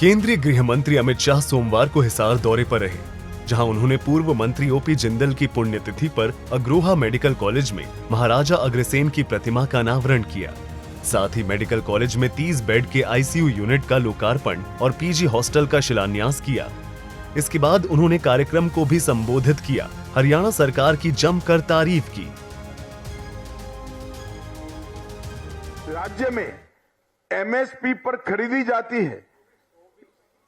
केंद्रीय गृह मंत्री अमित शाह सोमवार को हिसार दौरे पर रहे, जहां उन्होंने पूर्व मंत्री ओपी जिंदल की पुण्यतिथि पर अग्रोहा मेडिकल कॉलेज में महाराजा अग्रसेन की प्रतिमा का अनावरण किया। साथ ही मेडिकल कॉलेज में 30 बेड के आईसीयू यूनिट का लोकार्पण और पीजी हॉस्टल का शिलान्यास किया। इसके बाद उन्होंने कार्यक्रम को भी संबोधित किया। हरियाणा सरकार की जमकर तारीफ की। राज्य में एमएसपी पर खरीदी जाती है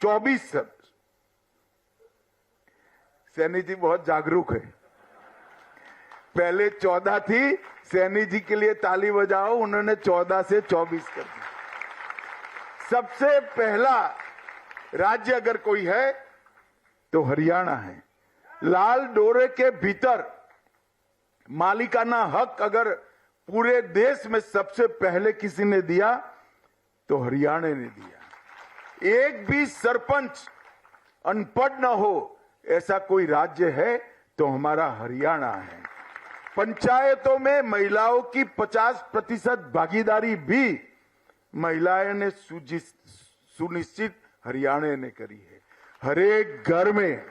24 सब। सैनी जी बहुत जागरूक है। पहले 14 थी, सैनी जी के लिए ताली बजाओ, उन्होंने 14 से 24 कर दी। सबसे पहला राज्य अगर कोई है तो हरियाणा है। लाल डोरे के भीतर मालिकाना हक अगर पूरे देश में सबसे पहले किसी ने दिया तो हरियाणा ने दिया। एक भी सरपंच अनपढ़ न हो ऐसा कोई राज्य है तो हमारा हरियाणा है। पंचायतों में महिलाओं की 50% भागीदारी भी महिलाएं ने सुनिश्चित हरियाणा ने करी है। हर एक घर में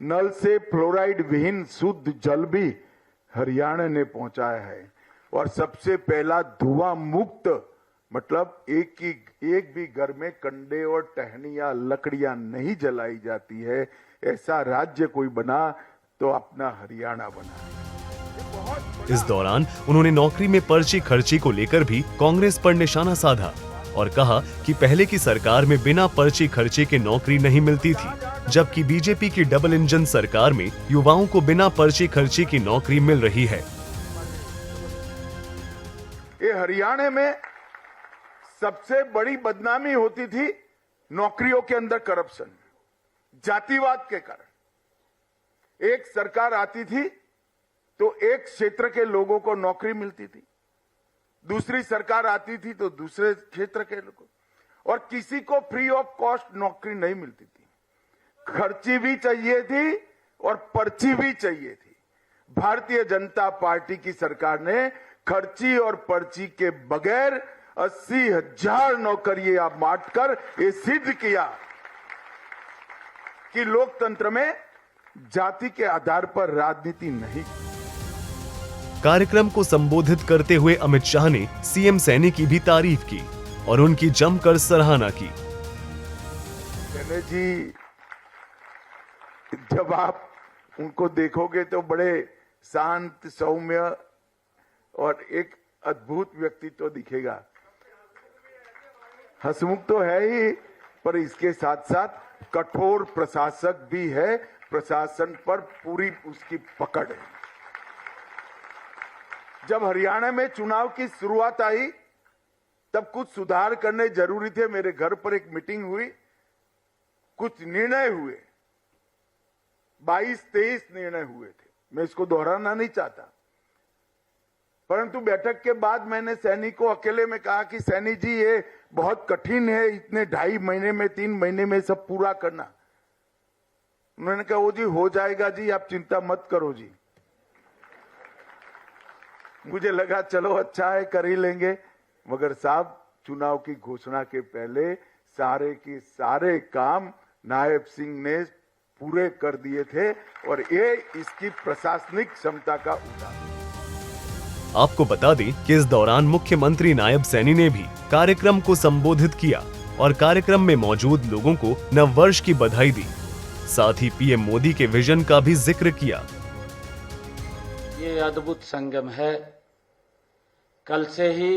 नल से फ्लोराइड विहीन शुद्ध जल भी हरियाणा ने पहुंचाया है। और सबसे पहला धुआं मुक्त, मतलब एक भी घर में कंडे और टहनियां लकड़ियां नहीं जलाई जाती है, ऐसा राज्य कोई बना तो अपना हरियाणा बना। इस दौरान उन्होंने नौकरी में पर्ची खर्ची को लेकर भी कांग्रेस पर निशाना साधा और कहा कि पहले की सरकार में बिना पर्ची खर्ची के नौकरी नहीं मिलती थी, जबकि बीजेपी की डबल इंजन सरकार में युवाओं को बिना पर्ची खर्ची की नौकरी मिल रही है। ये हरियाणा में सबसे बड़ी बदनामी होती थी नौकरियों के अंदर करप्शन, जातिवाद के कारण। एक सरकार आती थी तो एक क्षेत्र के लोगों को नौकरी मिलती थी, दूसरी सरकार आती थी तो दूसरे क्षेत्र के लोगों, और किसी को फ्री ऑफ कॉस्ट नौकरी नहीं मिलती थी। खर्ची भी चाहिए थी और पर्ची भी चाहिए थी। भारतीय जनता पार्टी की सरकार ने खर्ची और पर्ची के बगैर 80,000 नौकरियां बांटकर ये सिद्ध किया कि लोकतंत्र में जाति के आधार पर राजनीति नहीं। कार्यक्रम को संबोधित करते हुए अमित शाह ने सीएम सैनी की भी तारीफ की और उनकी जमकर सराहना की। सैनी जी, जब आप उनको देखोगे तो बड़े शांत, सौम्य और एक अद्भुत व्यक्तित्व दिखेगा। हंसमुख तो है ही, पर इसके साथ साथ कठोर प्रशासक भी है। प्रशासन पर पूरी उसकी पकड़ है। जब हरियाणा में चुनाव की शुरुआत आई तब कुछ सुधार करने जरूरी थे। मेरे घर पर एक मीटिंग हुई, कुछ निर्णय हुए, 22-23 निर्णय हुए थे। मैं इसको दोहराना नहीं चाहता, परंतु बैठक के बाद मैंने सैनी को अकेले में कहा कि सैनी जी, ये बहुत कठिन है, इतने 2.5 महीने में 3 महीने में सब पूरा करना। उन्होंने कहा, वो जी हो जाएगा जी, आप चिंता मत करो जी। मुझे लगा चलो अच्छा है, कर ही लेंगे। मगर साहब, चुनाव की घोषणा के पहले सारे के सारे काम नायब सिंह ने पूरे कर दिए थे और ये इसकी प्रशासनिक क्षमता का उदाहरण। आपको बता दें कि इस दौरान मुख्यमंत्री नायब सैनी ने भी कार्यक्रम को संबोधित किया और कार्यक्रम में मौजूद लोगों को नववर्ष की बधाई दी। साथ ही पीएम मोदी के विजन का भी जिक्र किया। ये अद्भुत संगम है। कल से ही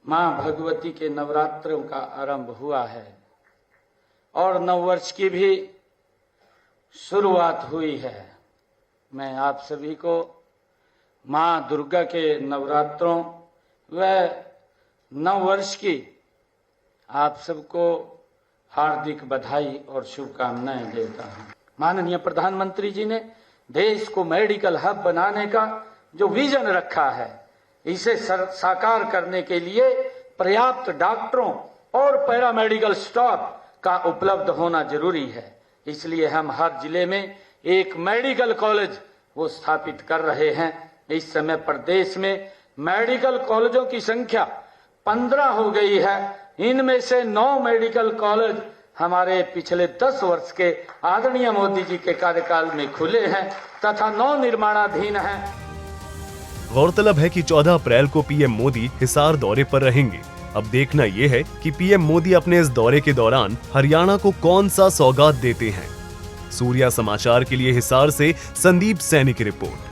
मां भगवती के नवरात्रों का आरंभ हुआ है और नववर्ष की भी शुरुआत हुई है। मैं आप सभी को मां दुर्गा के नवरात्रों व नववर्ष की आप सबको हार्दिक बधाई और शुभकामनाएं देता हूं। माननीय प्रधानमंत्री जी ने देश को मेडिकल हब बनाने का जो विजन रखा है, इसे साकार करने के लिए पर्याप्त डॉक्टरों और पैरामेडिकल स्टाफ का उपलब्ध होना जरूरी है। इसलिए हम हर जिले में एक मेडिकल कॉलेज वो स्थापित कर रहे हैं। इस समय प्रदेश में मेडिकल कॉलेजों की संख्या 15 हो गई है इनमें से 9 मेडिकल कॉलेज हमारे पिछले 10 वर्ष के आदरणीय मोदी जी के कार्यकाल में खुले हैं तथा 9 निर्माणाधीन हैं। गौरतलब है कि 14 अप्रैल को पीएम मोदी हिसार दौरे पर रहेंगे। अब देखना यह है कि पीएम मोदी अपने इस दौरे के दौरान हरियाणा को कौन सा सौगात देते हैं। सूर्या समाचार के लिए हिसार से संदीप सैनी की रिपोर्ट।